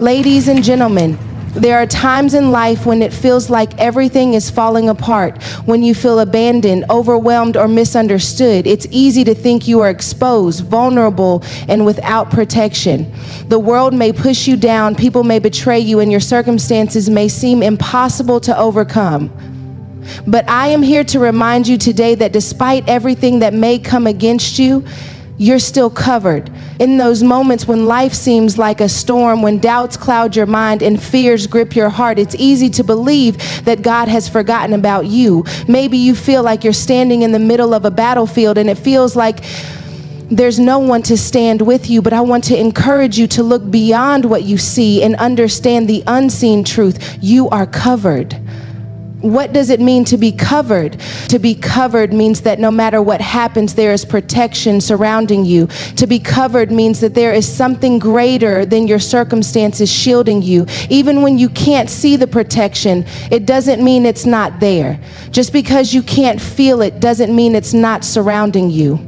Ladies and gentlemen, there are times in life when it feels like everything is falling apart, when you feel abandoned, overwhelmed, or misunderstood. It's easy to think you are exposed, vulnerable, and without protection. The world may push you down, people may betray you, and your circumstances may seem impossible to overcome. But I am here to remind you today that despite everything that may come against you, you're still covered. In those moments when life seems like a storm, when doubts cloud your mind and fears grip your heart, it's easy to believe that God has forgotten about you. Maybe you feel like you're standing in the middle of a battlefield and it feels like there's no one to stand with you, but I want to encourage you to look beyond what you see and understand the unseen truth. You are covered. What does it mean to be covered? To be covered means that no matter what happens, there is protection surrounding you. To be covered means that there is something greater than your circumstances shielding you. Even when you can't see the protection, it doesn't mean it's not there. Just because you can't feel it doesn't mean it's not surrounding you.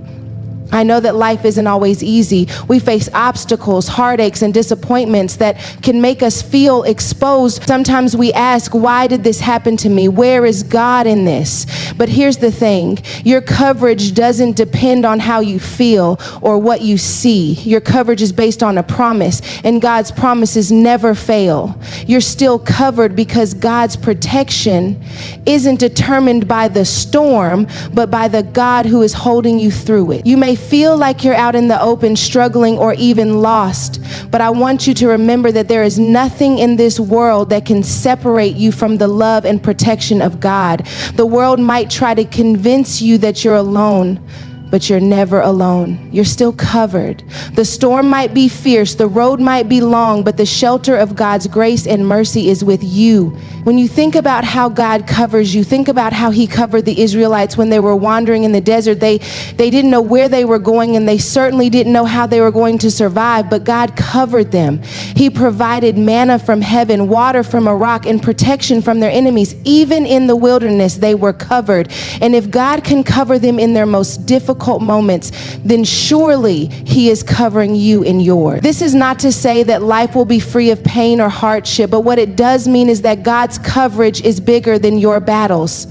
I know that life isn't always easy. We face obstacles, heartaches, and disappointments that can make us feel exposed. Sometimes we ask, why did this happen to me? Where is God in this? But here's the thing. Your coverage doesn't depend on how you feel or what you see. Your coverage is based on a promise, and God's promises never fail. You're still covered because God's protection isn't determined by the storm, but by the God who is holding you through it. You may feel like you're out in the open, struggling, or even lost, but I want you to remember that there is nothing in this world that can separate you from the love and protection of God. The world might try to convince you that you're alone, but you're never alone. You're still covered. The storm might be fierce, the road might be long, but the shelter of God's grace and mercy is with you. When you think about how God covers you, think about how he covered the Israelites when they were wandering in the desert. They didn't know where they were going, and they certainly didn't know how they were going to survive, but God covered them. He provided manna from heaven, water from a rock, and protection from their enemies. Even in the wilderness, they were covered. And if God can cover them in their most difficult moments, then surely he is covering you in yours. This is not to say that life will be free of pain or hardship, but what it does mean is that God's coverage is bigger than your battles.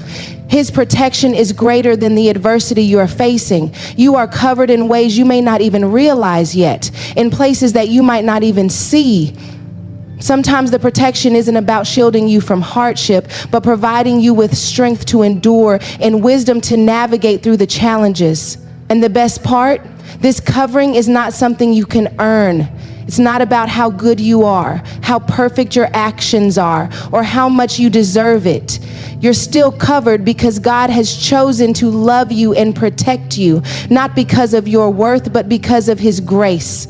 His protection is greater than the adversity you are facing. You are covered in ways you may not even realize yet, in places that you might not even see. Sometimes the protection isn't about shielding you from hardship, but providing you with strength to endure and wisdom to navigate through the challenges. And the best part, this covering is not something you can earn. It's not about how good you are, how perfect your actions are, or how much you deserve it. You're still covered because God has chosen to love you and protect you, not because of your worth, but because of his grace.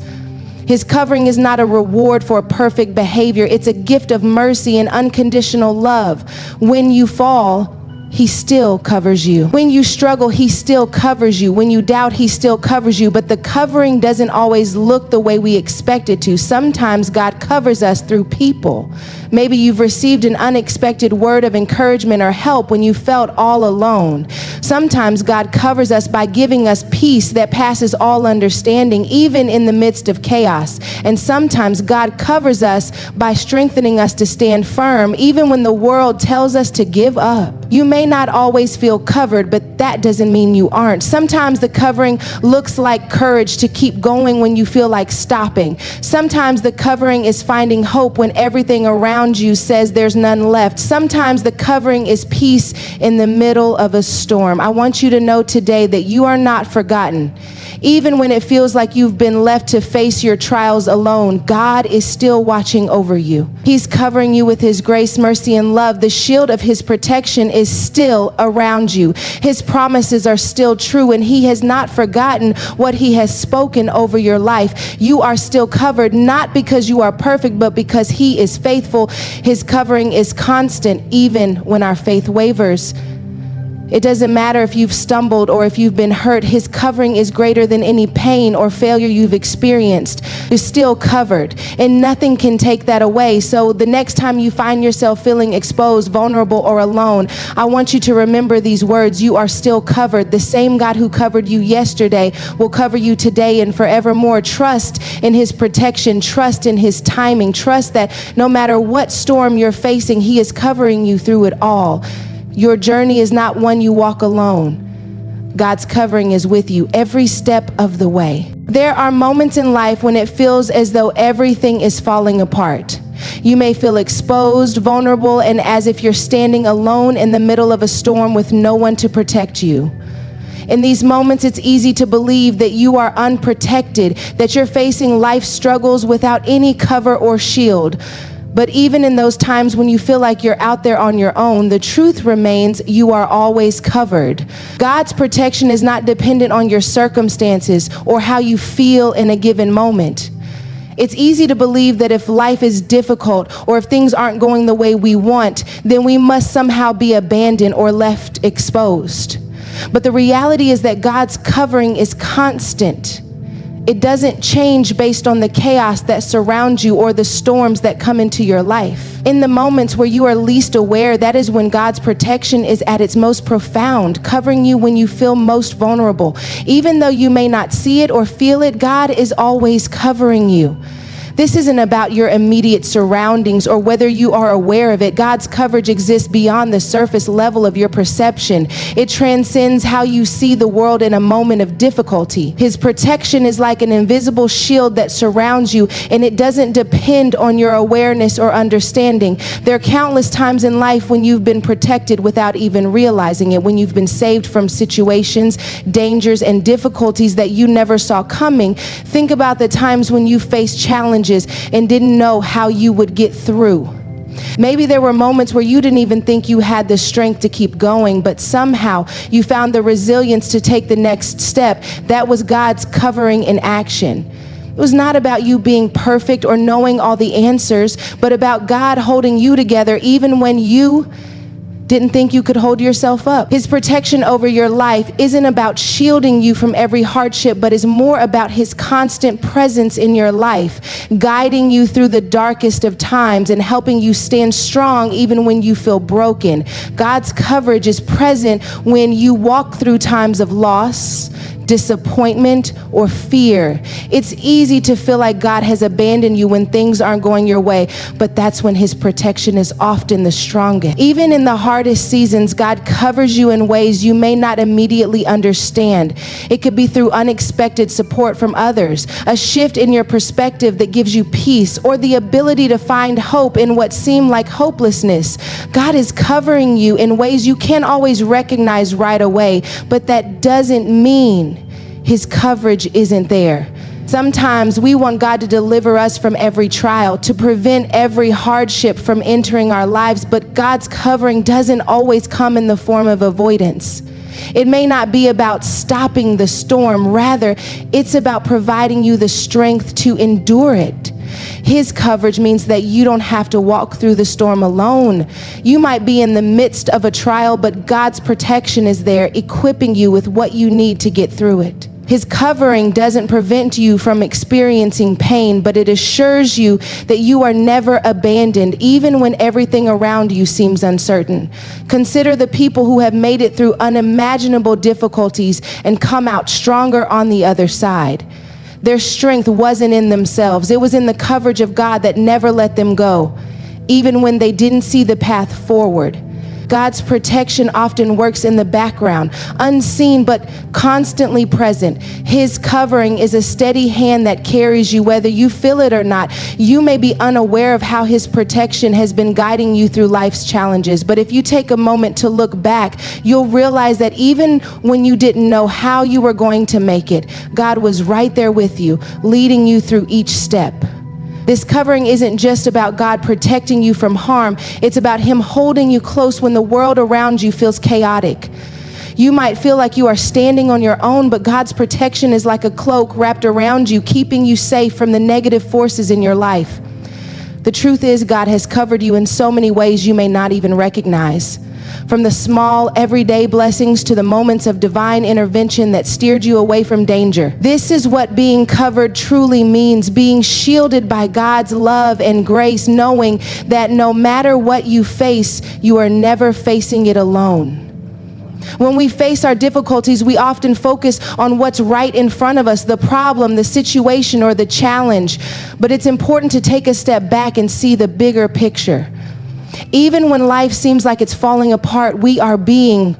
His covering is not a reward for perfect behavior. It's a gift of mercy and unconditional love. When you fall, he still covers you. When you struggle, he still covers you. When you doubt, he still covers you. But the covering doesn't always look the way we expect it to. Sometimes God covers us through people. Maybe you've received an unexpected word of encouragement or help when you felt all alone. Sometimes God covers us by giving us peace that passes all understanding, even in the midst of chaos. And sometimes God covers us by strengthening us to stand firm, even when the world tells us to give up. You may not always feel covered, but that doesn't mean you aren't. Sometimes the covering looks like courage to keep going when you feel like stopping. Sometimes the covering is finding hope when everything around you says there's none left. Sometimes the covering is peace in the middle of a storm. I want you to know today that you are not forgotten. Even when it feels like you've been left to face your trials alone, God is still watching over you. He's covering you with his grace, mercy, and love. The shield of his protection is still around you. His promises are still true, and he has not forgotten what he has spoken over your life. You are still covered, not because you are perfect, but because he is faithful. His covering is constant, even when our faith wavers. It doesn't matter if you've stumbled or if you've been hurt. His covering is greater than any pain or failure you've experienced. You're still covered, and nothing can take that away. So the next time you find yourself feeling exposed, vulnerable, or alone, I want you to remember these words. You are still covered. The same God who covered you yesterday will cover you today and forevermore. Trust in his protection. Trust in his timing. Trust that no matter what storm you're facing, he is covering you through it all. Your journey is not one you walk alone. God's covering is with you every step of the way. There are moments in life when it feels as though everything is falling apart. You may feel exposed, vulnerable, and as if you're standing alone in the middle of a storm with no one to protect you. In these moments, it's easy to believe that you are unprotected, that you're facing life struggles without any cover or shield. But even in those times when you feel like you're out there on your own, the truth remains you are always covered. God's protection is not dependent on your circumstances or how you feel in a given moment. It's easy to believe that if life is difficult or if things aren't going the way we want, then we must somehow be abandoned or left exposed. But the reality is that God's covering is constant. It doesn't change based on the chaos that surrounds you or the storms that come into your life. In the moments where you are least aware, that is when God's protection is at its most profound, covering you when you feel most vulnerable. Even though you may not see it or feel it, God is always covering you. This isn't about your immediate surroundings or whether you are aware of it. God's coverage exists beyond the surface level of your perception. It transcends how you see the world in a moment of difficulty. His protection is like an invisible shield that surrounds you, and it doesn't depend on your awareness or understanding. There are countless times in life when you've been protected without even realizing it, when you've been saved from situations, dangers, and difficulties that you never saw coming. Think about the times when you faced challenges and didn't know how you would get through. Maybe there were moments where you didn't even think you had the strength to keep going, but somehow you found the resilience to take the next step. That was God's covering in action. It was not about you being perfect or knowing all the answers, but about God holding you together even when you didn't think you could hold yourself up. His protection over your life isn't about shielding you from every hardship, but is more about his constant presence in your life, guiding you through the darkest of times and helping you stand strong even when you feel broken. God's coverage is present when you walk through times of loss, disappointment, or fear. It's easy to feel like God has abandoned you when things aren't going your way, but that's when his protection is often the strongest. Even in the hardest seasons, God covers you in ways you may not immediately understand. It could be through unexpected support from others, a shift in your perspective that gives you peace, or the ability to find hope in what seemed like hopelessness. God is covering you in ways you can't always recognize right away, but that doesn't mean his coverage isn't there. Sometimes we want God to deliver us from every trial, to prevent every hardship from entering our lives, but God's covering doesn't always come in the form of avoidance. It may not be about stopping the storm. Rather, it's about providing you the strength to endure it. His coverage means that you don't have to walk through the storm alone. You might be in the midst of a trial, but God's protection is there, equipping you with what you need to get through it. His covering doesn't prevent you from experiencing pain, but it assures you that you are never abandoned, even when everything around you seems uncertain. Consider the people who have made it through unimaginable difficulties and come out stronger on the other side. Their strength wasn't in themselves. It was in the coverage of God that never let them go, even when they didn't see the path forward. God's protection often works in the background, unseen but constantly present. His covering is a steady hand that carries you whether you feel it or not. You may be unaware of how his protection has been guiding you through life's challenges, but if you take a moment to look back, you'll realize that even when you didn't know how you were going to make it, God was right there with you, leading you through each step. This covering isn't just about God protecting you from harm. It's about him holding you close when the world around you feels chaotic. You might feel like you are standing on your own, but God's protection is like a cloak wrapped around you, keeping you safe from the negative forces in your life. The truth is, God has covered you in so many ways you may not even recognize. From the small, everyday blessings to the moments of divine intervention that steered you away from danger. This is what being covered truly means, being shielded by God's love and grace, knowing that no matter what you face, you are never facing it alone. When we face our difficulties, we often focus on what's right in front of us, the problem, the situation, or the challenge. But it's important to take a step back and see the bigger picture. Even when life seems like it's falling apart, we are being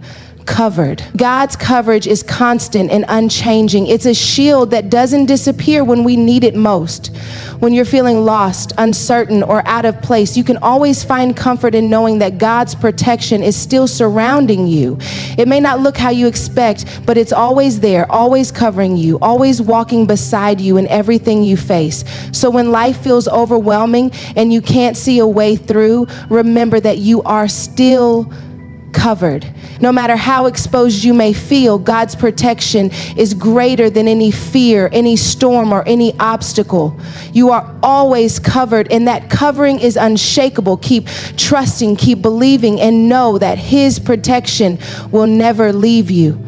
covered. God's coverage is constant and unchanging. It's a shield that doesn't disappear when we need it most. When you're feeling lost, uncertain, or out of place, you can always find comfort in knowing that God's protection is still surrounding you. It may not look how you expect, but it's always there, always covering you, always walking beside you in everything you face. So when life feels overwhelming and you can't see a way through, remember that you are still covered. No matter how exposed you may feel, God's protection is greater than any fear, any storm, or any obstacle. You are always covered, and that covering is unshakable. Keep trusting, keep believing, and know that His protection will never leave you.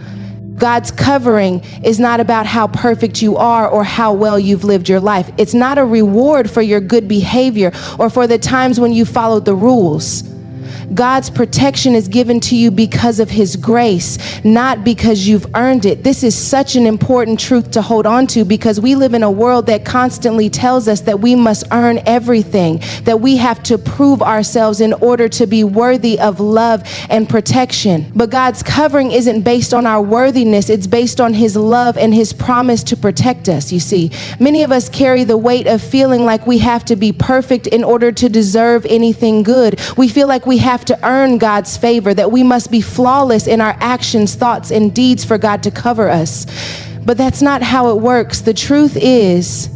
God's covering is not about how perfect you are or how well you've lived your life. It's not a reward for your good behavior or for the times when you followed the rules. God's protection is given to you because of His grace, not because you've earned it. This is such an important truth to hold on to, because we live in a world that constantly tells us that we must earn everything, that we have to prove ourselves in order to be worthy of love and protection. But God's covering isn't based on our worthiness. It's based on His love and His promise to protect us. You see, many of us carry the weight of feeling like we have to be perfect in order to deserve anything good. We feel like we have to earn God's favor, that we must be flawless in our actions, thoughts, and deeds for God to cover us. But that's not how it works. The truth is,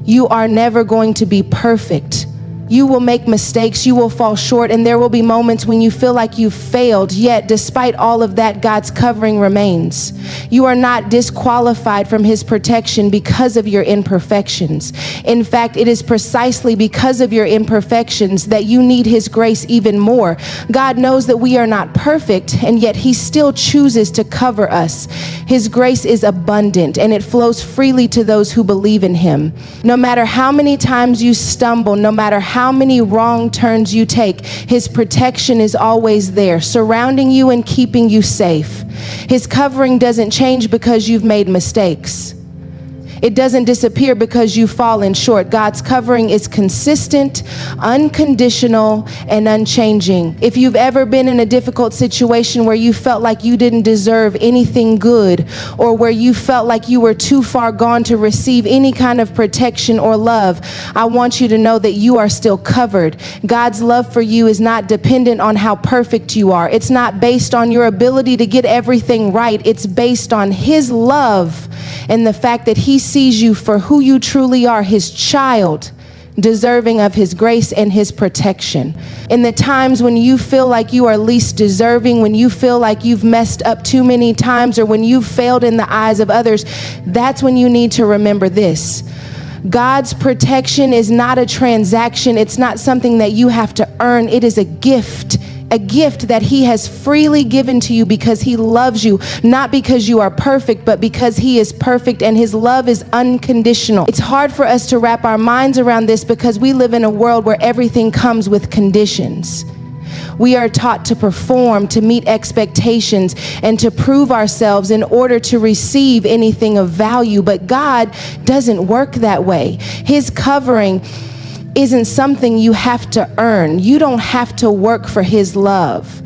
you are never going to be perfect. You will make mistakes, you will fall short, and there will be moments when you feel like you've failed. Yet, despite all of that, God's covering remains. You are not disqualified from His protection because of your imperfections. In fact, it is precisely because of your imperfections that you need His grace even more. God knows that we are not perfect, and yet He still chooses to cover us. His grace is abundant, and it flows freely to those who believe in Him. No matter how many times you stumble, no matter how many wrong turns you take, His protection is always there, surrounding you and keeping you safe. His covering doesn't change because you've made mistakes. It doesn't disappear because you've fallen short. God's covering is consistent, unconditional, and unchanging. If you've ever been in a difficult situation where you felt like you didn't deserve anything good, or where you felt like you were too far gone to receive any kind of protection or love, I want you to know that you are still covered. God's love for you is not dependent on how perfect you are. It's not based on your ability to get everything right. It's based on His love and the fact that He sees you for who you truly are, His child, deserving of His grace and His protection. In the times when you feel like you are least deserving, when you feel like you've messed up too many times, or when you've failed in the eyes of others, that's when you need to remember this. God's protection is not a transaction. It's not something that you have to earn. It is a gift that He has freely given to you because He loves you, not because you are perfect, but because He is perfect, and His love is unconditional. It's hard for us to wrap our minds around this because we live in a world where everything comes with conditions. We are taught to perform, to meet expectations, and to prove ourselves in order to receive anything of value. But God doesn't work that way. His covering isn't something you have to earn. You don't have to work for His love.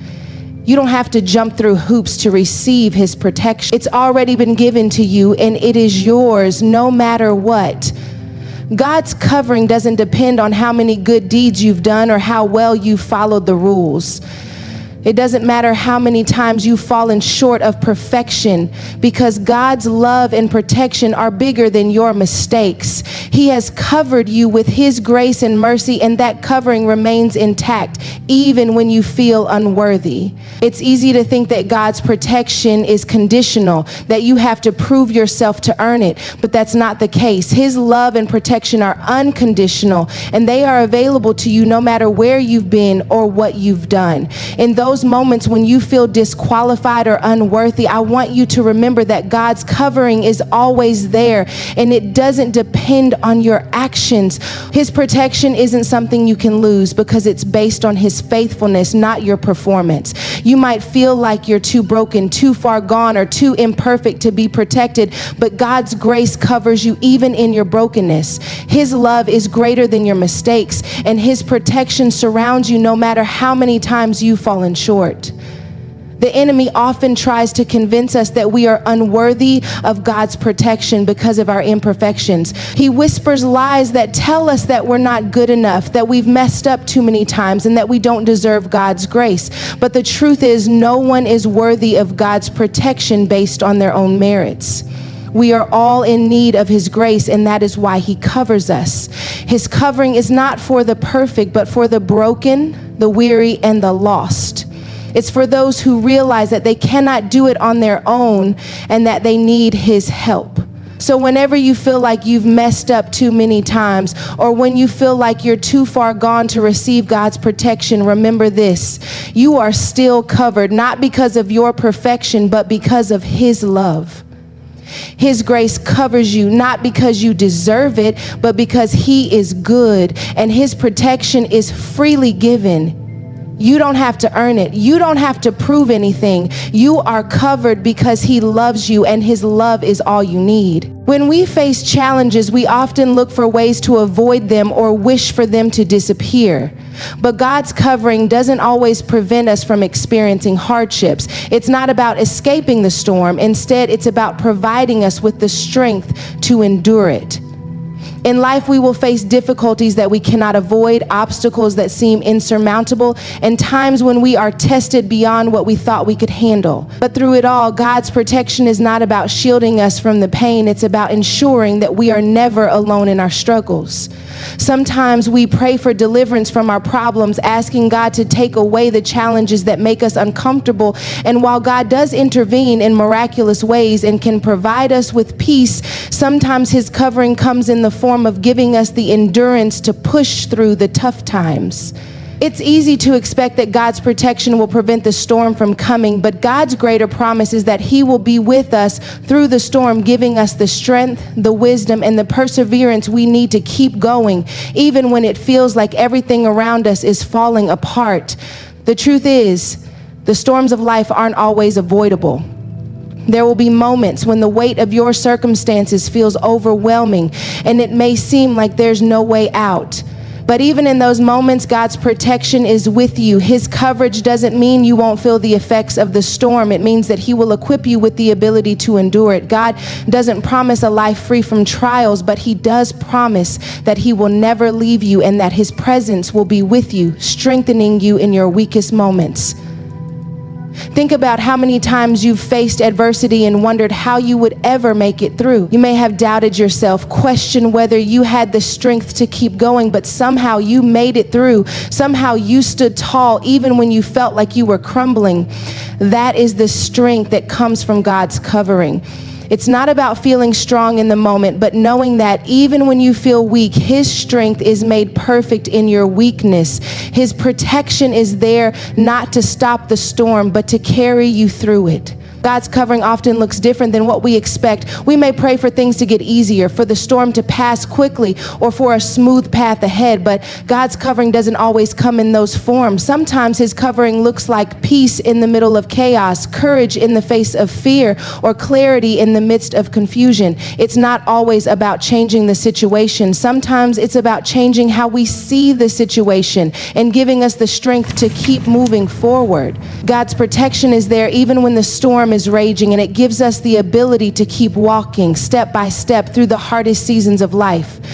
You don't have to jump through hoops to receive His protection. It's already been given to you, and it is yours no matter what. God's covering doesn't depend on how many good deeds you've done or how well you followed the rules. It doesn't matter how many times you've fallen short of perfection, because God's love and protection are bigger than your mistakes. He has covered you with His grace and mercy, and that covering remains intact even when you feel unworthy. It's easy to think that God's protection is conditional, that you have to prove yourself to earn it, but that's not the case. His love and protection are unconditional, and they are available to you no matter where you've been or what you've done. In those those moments when you feel disqualified or unworthy, I want you to remember that God's covering is always there, and it doesn't depend on your actions. His protection isn't something you can lose because it's based on his faithfulness, not your performance. You might feel like you're too broken, too far gone, or too imperfect to be protected, but God's grace covers you even in your brokenness. His love is greater than your mistakes, and his protection surrounds you no matter how many times you've fallen short. The enemy often tries to convince us that we are unworthy of God's protection because of our imperfections. He whispers lies that tell us that we're not good enough, that we've messed up too many times, and that we don't deserve God's grace. But the truth is, no one is worthy of God's protection based on their own merits. We are all in need of his grace, and that is why he covers us. His covering is not for the perfect, but for the broken, the weary, and the lost. It's for those who realize that they cannot do it on their own and that they need his help. So whenever you feel like you've messed up too many times, or when you feel like you're too far gone to receive God's protection, remember this: you are still covered, not because of your perfection, but because of his love. His grace covers you, not because you deserve it, but because he is good, and his protection is freely given. You don't have to earn it. You don't have to prove anything. You are covered because he loves you, and his love is all you need. When we face challenges, we often look for ways to avoid them or wish for them to disappear. But God's covering doesn't always prevent us from experiencing hardships. It's not about escaping the storm. Instead, it's about providing us with the strength to endure it. In life, we will face difficulties that we cannot avoid, obstacles that seem insurmountable, and times when we are tested beyond what we thought we could handle. But through it all, God's protection is not about shielding us from the pain. It's about ensuring that we are never alone in our struggles. Sometimes we pray for deliverance from our problems, asking God to take away the challenges that make us uncomfortable. And while God does intervene in miraculous ways and can provide us with peace, sometimes his covering comes in the form of giving us the endurance to push through the tough times. It's easy to expect that God's protection will prevent the storm from coming, but God's greater promise is that he will be with us through the storm, giving us the strength, the wisdom, and the perseverance we need to keep going, even when it feels like everything around us is falling apart. The truth is, the storms of life aren't always avoidable. There will be moments when the weight of your circumstances feels overwhelming, and it may seem like there's no way out. But even in those moments, God's protection is with you. His coverage doesn't mean you won't feel the effects of the storm. It means that he will equip you with the ability to endure it. God doesn't promise a life free from trials, but he does promise that he will never leave you and that his presence will be with you, strengthening you in your weakest moments. Think about how many times you've faced adversity and wondered how you would ever make it through. You may have doubted yourself, questioned whether you had the strength to keep going, but somehow you made it through. Somehow you stood tall even when you felt like you were crumbling. That is the strength that comes from God's covering. It's not about feeling strong in the moment, but knowing that even when you feel weak, his strength is made perfect in your weakness. His protection is there not to stop the storm, but to carry you through it. God's covering often looks different than what we expect. We may pray for things to get easier, for the storm to pass quickly, or for a smooth path ahead, but God's covering doesn't always come in those forms. Sometimes his covering looks like peace in the middle of chaos, courage in the face of fear, or clarity in the midst of confusion. It's not always about changing the situation. Sometimes it's about changing how we see the situation and giving us the strength to keep moving forward. God's protection is there even when the storm is raging, and it gives us the ability to keep walking step by step through the hardest seasons of life.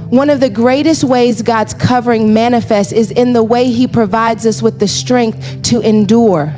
One of the greatest ways God's covering manifests is in the way he provides us with the strength to endure.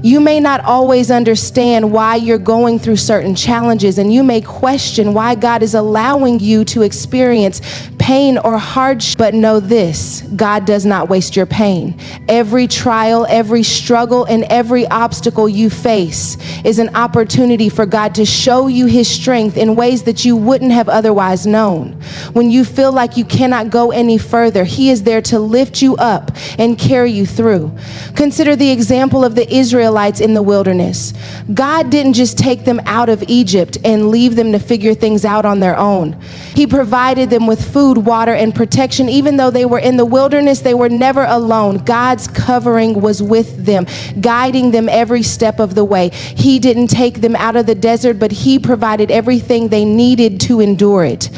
You may not always understand why you're going through certain challenges, and you may question why God is allowing you to experience pain or hardship. But know this, God does not waste your pain. Every trial, every struggle, and every obstacle you face is an opportunity for God to show you his strength in ways that you wouldn't have otherwise known. When you feel like you cannot go any further, he is there to lift you up and carry you through. Consider the example of the Israelites in the wilderness. God didn't just take them out of Egypt and leave them to figure things out on their own. He provided them with food, water, and protection. Even though they were in the wilderness, they were never alone. God's covering was with them, guiding them every step of the way. He didn't take them out of the desert, but he provided everything they needed to endure it.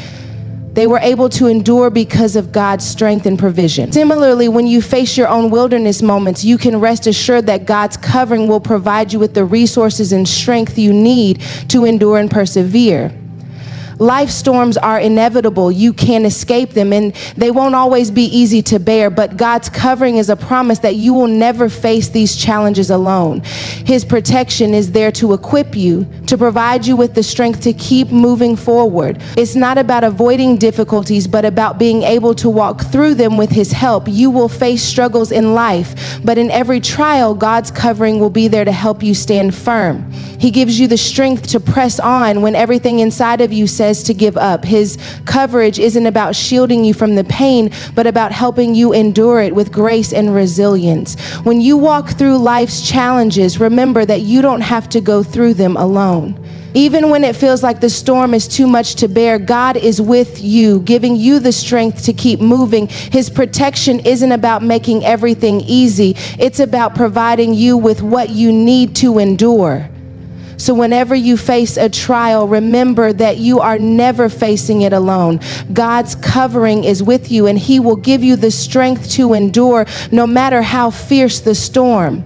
They were able to endure because of God's strength and provision. Similarly, when you face your own wilderness moments, you can rest assured that God's covering will provide you with the resources and strength you need to endure and persevere. Life storms are inevitable. You can't escape them, and they won't always be easy to bear, but God's covering is a promise that you will never face these challenges alone. His protection is there to equip you, to provide you with the strength to keep moving forward. It's not about avoiding difficulties, but about being able to walk through them with his help. You will face struggles in life, but in every trial, God's covering will be there to help you stand firm. He gives you the strength to press on when everything inside of you says to give up. His coverage isn't about shielding you from the pain, but about helping you endure it with grace and resilience. When you walk through life's challenges, remember that you don't have to go through them alone. Even when it feels like the storm is too much to bear, God is with you, giving you the strength to keep moving. His protection isn't about making everything easy. It's about providing you with what you need to endure. So whenever you face a trial, remember that you are never facing it alone. God's covering is with you, and he will give you the strength to endure no matter how fierce the storm.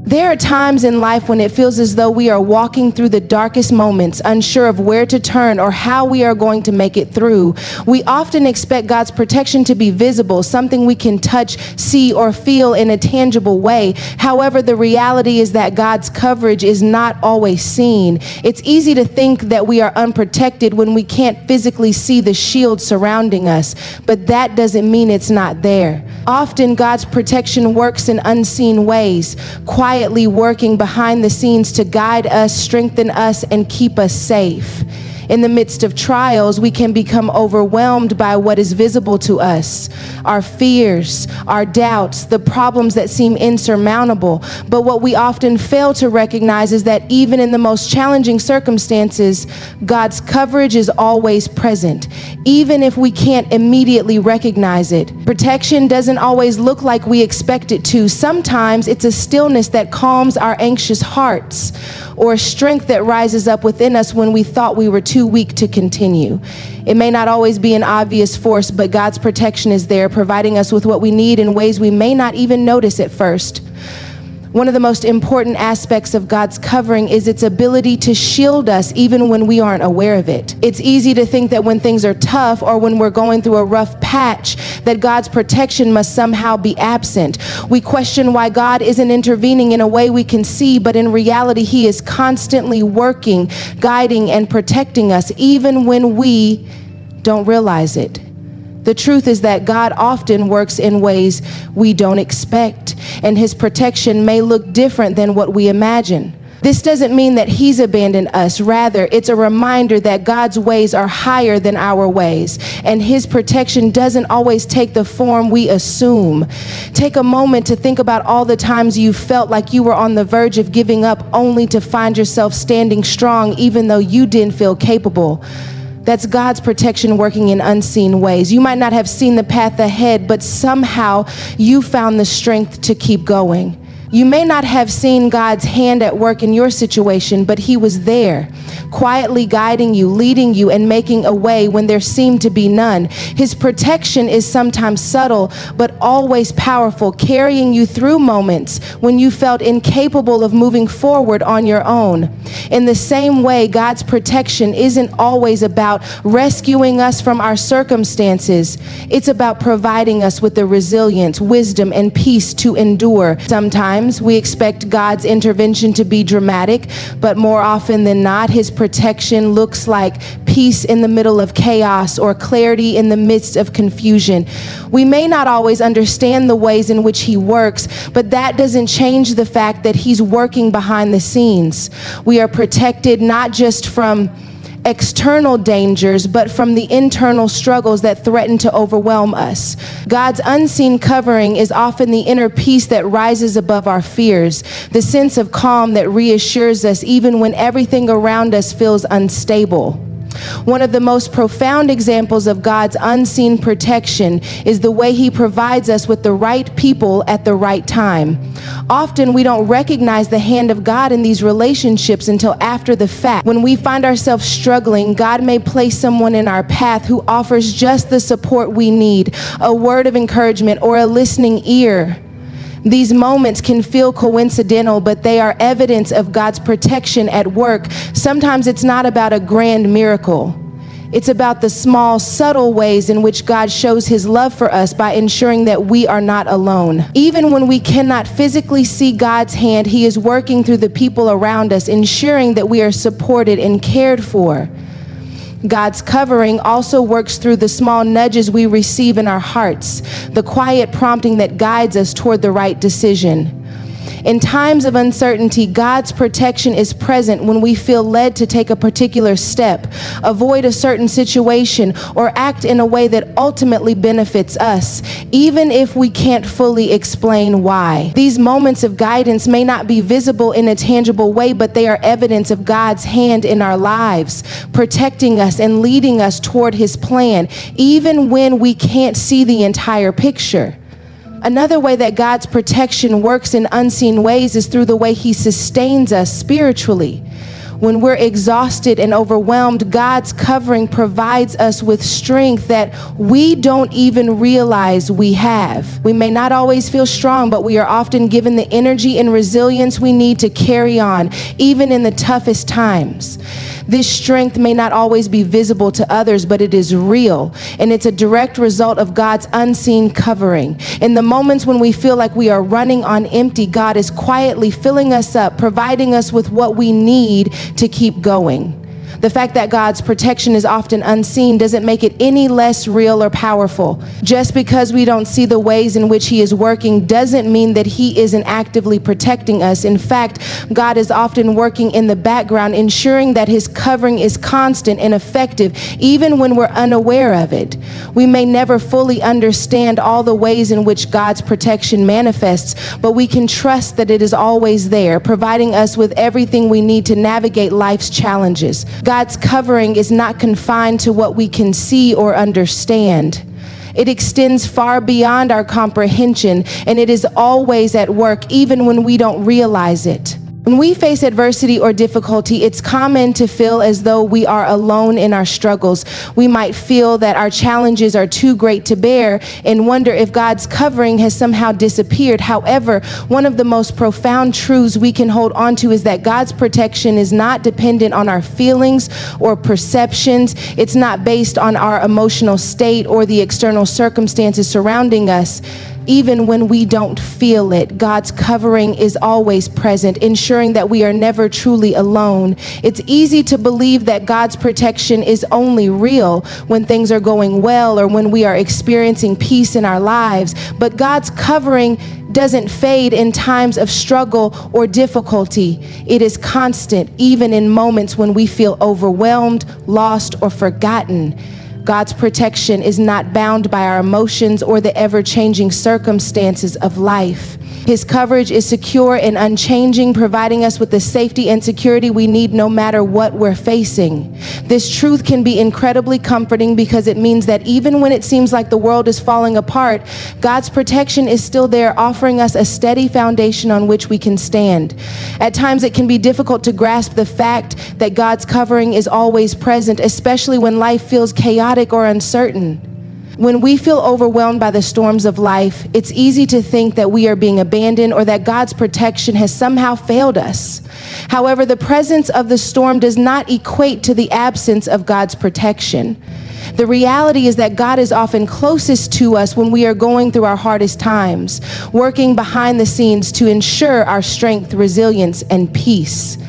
There are times in life when it feels as though we are walking through the darkest moments, unsure of where to turn or how we are going to make it through. We often expect God's protection to be visible, something we can touch, see, or feel in a tangible way. However, the reality is that God's coverage is not always seen. It's easy to think that we are unprotected when we can't physically see the shield surrounding us, but that doesn't mean it's not there. Often, God's protection works in unseen ways, quietly working behind the scenes to guide us, strengthen us, and keep us safe. In the midst of trials, we can become overwhelmed by what is visible to us, our fears, our doubts, the problems that seem insurmountable. But what we often fail to recognize is that even in the most challenging circumstances, God's coverage is always present, even if we can't immediately recognize it. Protection doesn't always look like we expect it to. Sometimes it's a stillness that calms our anxious hearts, or a strength that rises up within us when we thought we were too weak to continue. It may not always be an obvious force, but God's protection is there, providing us with what we need in ways we may not even notice at first. One of the most important aspects of God's covering is its ability to shield us even when we aren't aware of it. It's easy to think that when things are tough or when we're going through a rough patch, that God's protection must somehow be absent. We question why God isn't intervening in a way we can see, but in reality, he is constantly working, guiding, and protecting us even when we don't realize it. The truth is that God often works in ways we don't expect, and his protection may look different than what we imagine. This doesn't mean that he's abandoned us. Rather, it's a reminder that God's ways are higher than our ways, and his protection doesn't always take the form we assume. Take a moment to think about all the times you felt like you were on the verge of giving up, only to find yourself standing strong even though you didn't feel capable. That's God's protection working in unseen ways. You might not have seen the path ahead, but somehow you found the strength to keep going. You may not have seen God's hand at work in your situation, but he was there, quietly guiding you, leading you, and making a way when there seemed to be none. His protection is sometimes subtle, but always powerful, carrying you through moments when you felt incapable of moving forward on your own. In the same way, God's protection isn't always about rescuing us from our circumstances. It's about providing us with the resilience, wisdom, and peace to endure. Sometimes times, we expect God's intervention to be dramatic, but more often than not, his protection looks like peace in the middle of chaos or clarity in the midst of confusion. We may not always understand the ways in which he works, but that doesn't change the fact that he's working behind the scenes. We are protected not just from external dangers, but from the internal struggles that threaten to overwhelm us. God's unseen covering is often the inner peace that rises above our fears, the sense of calm that reassures us even when everything around us feels unstable. One of the most profound examples of God's unseen protection is the way he provides us with the right people at the right time. Often we don't recognize the hand of God in these relationships until after the fact. When we find ourselves struggling, God may place someone in our path who offers just the support we need, a word of encouragement or a listening ear. These moments can feel coincidental, but they are evidence of God's protection at work. Sometimes it's not about a grand miracle. It's about the small, subtle ways in which God shows his love for us by ensuring that we are not alone. Even when we cannot physically see God's hand, he is working through the people around us, ensuring that we are supported and cared for. God's covering also works through the small nudges we receive in our hearts, the quiet prompting that guides us toward the right decision. In times of uncertainty, God's protection is present when we feel led to take a particular step, avoid a certain situation, or act in a way that ultimately benefits us, even if we can't fully explain why. These moments of guidance may not be visible in a tangible way, but they are evidence of God's hand in our lives, protecting us and leading us toward his plan, even when we can't see the entire picture. Another way that God's protection works in unseen ways is through the way he sustains us spiritually. When we're exhausted and overwhelmed, God's covering provides us with strength that we don't even realize we have. We may not always feel strong, but we are often given the energy and resilience we need to carry on, even in the toughest times. This strength may not always be visible to others, but it is real, and it's a direct result of God's unseen covering. In the moments when we feel like we are running on empty, God is quietly filling us up, providing us with what we need to keep going. The fact that God's protection is often unseen doesn't make it any less real or powerful. Just because we don't see the ways in which he is working doesn't mean that he isn't actively protecting us. In fact, God is often working in the background, ensuring that his covering is constant and effective, even when we're unaware of it. We may never fully understand all the ways in which God's protection manifests, but we can trust that it is always there, providing us with everything we need to navigate life's challenges. God's covering is not confined to what we can see or understand. It extends far beyond our comprehension, and it is always at work, even when we don't realize it. When we face adversity or difficulty, it's common to feel as though we are alone in our struggles. We might feel that our challenges are too great to bear and wonder if God's covering has somehow disappeared. However, one of the most profound truths we can hold on to is that God's protection is not dependent on our feelings or perceptions. It's not based on our emotional state or the external circumstances surrounding us. Even when we don't feel it, God's covering is always present, ensuring that we are never truly alone. It's easy to believe that God's protection is only real when things are going well or when we are experiencing peace in our lives. But God's covering doesn't fade in times of struggle or difficulty. It is constant, even in moments when we feel overwhelmed, lost, or forgotten. God's protection is not bound by our emotions or the ever-changing circumstances of life. His coverage is secure and unchanging, providing us with the safety and security we need no matter what we're facing. This truth can be incredibly comforting because it means that even when it seems like the world is falling apart, God's protection is still there, offering us a steady foundation on which we can stand. At times, it can be difficult to grasp the fact that God's covering is always present, especially when life feels chaotic or uncertain. When we feel overwhelmed by the storms of life, it's easy to think that we are being abandoned or that God's protection has somehow failed us. However, the presence of the storm does not equate to the absence of God's protection. The reality is that God is often closest to us when we are going through our hardest times, working behind the scenes to ensure our strength, resilience, and peace.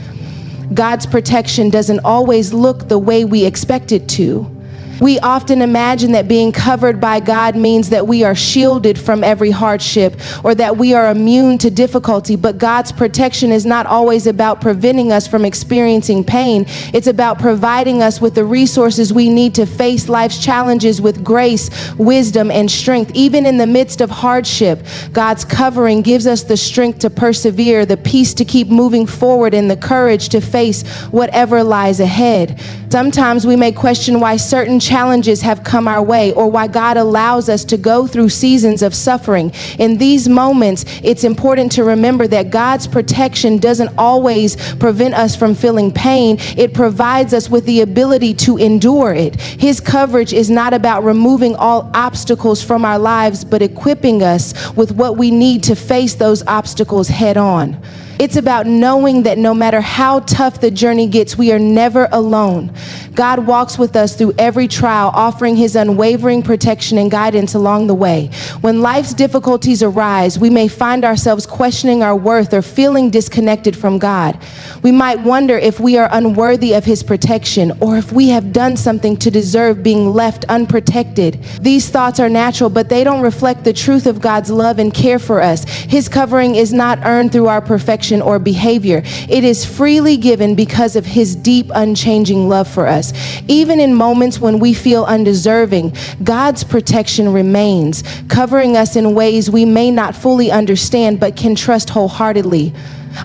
God's protection doesn't always look the way we expect it to. We often imagine that being covered by God means that we are shielded from every hardship or that we are immune to difficulty, but God's protection is not always about preventing us from experiencing pain. It's about providing us with the resources we need to face life's challenges with grace, wisdom, and strength. Even in the midst of hardship, God's covering gives us the strength to persevere, the peace to keep moving forward, and the courage to face whatever lies ahead. Sometimes we may question why certain challenges have come our way or why God allows us to go through seasons of suffering. In these moments, it's important to remember that God's protection doesn't always prevent us from feeling pain. It provides us with the ability to endure it. His coverage is not about removing all obstacles from our lives, but equipping us with what we need to face those obstacles head on. It's about knowing that no matter how tough the journey gets, we are never alone. God walks with us through every trial, offering his unwavering protection and guidance along the way. When life's difficulties arise, we may find ourselves questioning our worth or feeling disconnected from God. We might wonder if we are unworthy of his protection or if we have done something to deserve being left unprotected. These thoughts are natural, but they don't reflect the truth of God's love and care for us. His covering is not earned through our perfection or behavior. It is freely given because of his deep, unchanging love for us. Even in moments when we feel undeserving, God's protection remains, covering us in ways we may not fully understand but can trust wholeheartedly.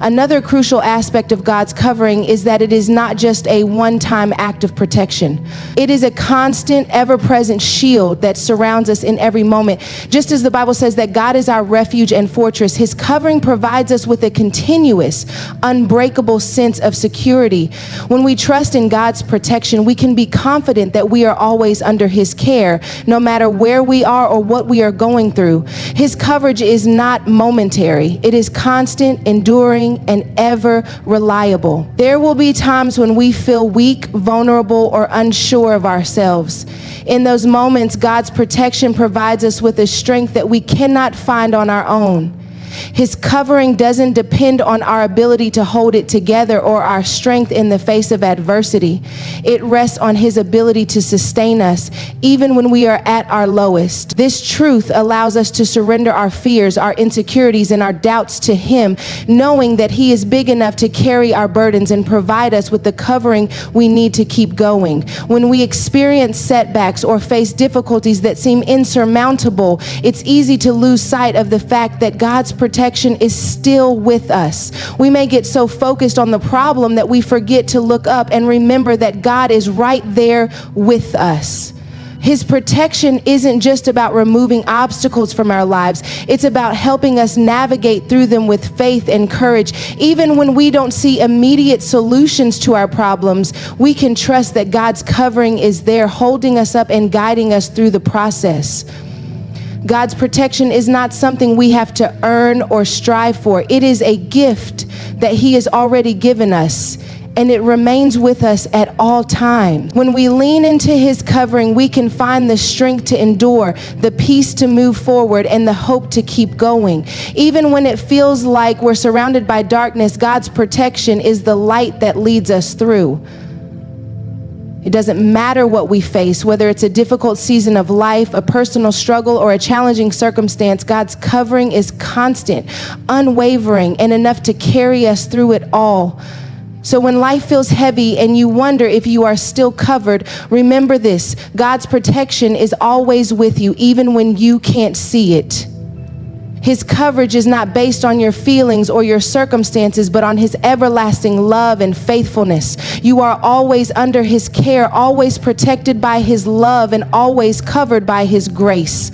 Another crucial aspect of God's covering is that it is not just a one-time act of protection. It is a constant, ever-present shield that surrounds us in every moment. Just as the Bible says that God is our refuge and fortress, his covering provides us with a continuous, unbreakable sense of security. When we trust in God's protection, we can be confident that we are always under his care, no matter where we are or what we are going through. His coverage is not momentary. It is constant, enduring, and ever reliable. There will be times when we feel weak, vulnerable, or unsure of ourselves. In those moments, God's protection provides us with a strength that we cannot find on our own. His covering doesn't depend on our ability to hold it together or our strength in the face of adversity. It rests on his ability to sustain us even when we are at our lowest. This truth allows us to surrender our fears, our insecurities, and our doubts to him, knowing that he is big enough to carry our burdens and provide us with the covering we need to keep going. When we experience setbacks or face difficulties that seem insurmountable, it's easy to lose sight of the fact that God's protection is still with us. We may get so focused on the problem that we forget to look up and remember that God is right there with us. His protection isn't just about removing obstacles from our lives. It's about helping us navigate through them with faith and courage. Even when we don't see immediate solutions to our problems, we can trust that God's covering is there, holding us up and guiding us through the process. God's protection is not something we have to earn or strive for. It is a gift that he has already given us, and it remains with us at all times. When we lean into his covering, we can find the strength to endure, the peace to move forward, and the hope to keep going. Even when it feels like we're surrounded by darkness, God's protection is the light that leads us through. It doesn't matter what we face, whether it's a difficult season of life, a personal struggle, or a challenging circumstance, God's covering is constant, unwavering, and enough to carry us through it all. So when life feels heavy and you wonder if you are still covered, remember this: God's protection is always with you, even when you can't see it. His coverage is not based on your feelings or your circumstances, but on his everlasting love and faithfulness. You are always under his care, always protected by his love, and always covered by his grace.